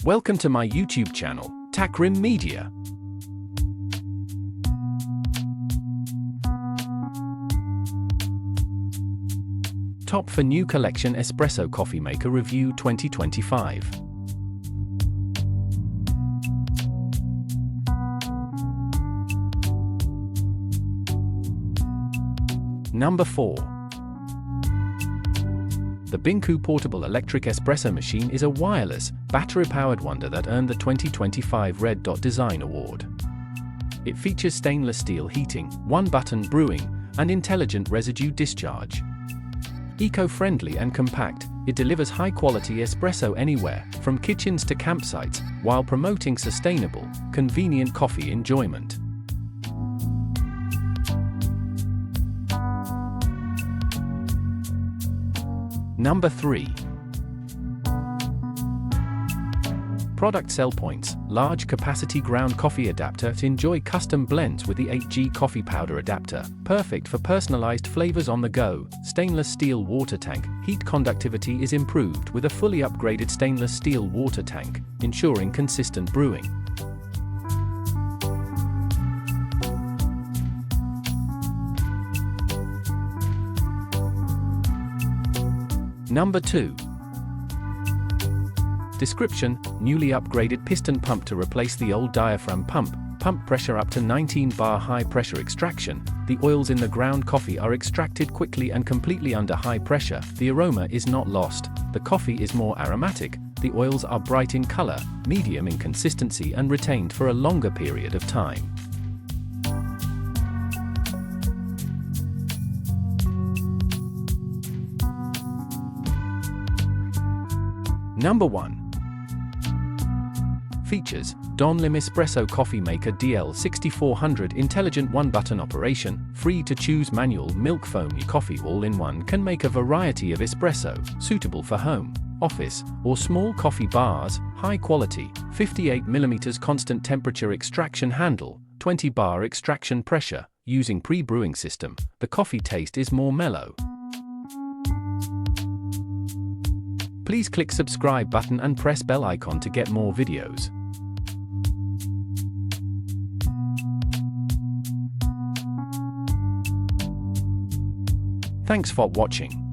Welcome to my YouTube channel, Takrim Media. Top for New Collection Espresso Coffee Maker Review 2025. Number 4. The Binku portable electric espresso machine is a wireless, battery-powered wonder that earned the 2025 Red Dot Design Award. It features stainless steel heating, one-button brewing, and intelligent residue discharge. Eco-friendly and compact, it delivers high-quality espresso anywhere, from kitchens to campsites, while promoting sustainable, convenient coffee enjoyment. Number 3. Product sell points: large capacity ground coffee adapter to enjoy custom blends with the 8G coffee powder adapter, perfect for personalized flavors on the go. Stainless steel water tank: heat conductivity is improved with a fully upgraded stainless steel water tank, ensuring consistent brewing. Number 2. Description: newly upgraded piston pump to replace the old diaphragm pump. Pump pressure up to 19 bar high pressure extraction. The oils in the ground coffee are extracted quickly and completely under high pressure. The aroma is not lost. The coffee is more aromatic. The oils are bright in color, medium in consistency, and retained for a longer period of time. Number 1. Features: Donlim Espresso Coffee Maker DL6400 intelligent one-button operation, free-to-choose manual milk foam coffee all-in-one, can make a variety of espresso, suitable for home, office, or small coffee bars. High quality, 58mm constant temperature extraction handle, 20 bar extraction pressure. Using pre-brewing system, the coffee taste is more mellow. Please click subscribe button and press bell icon to get more videos. Thanks for watching.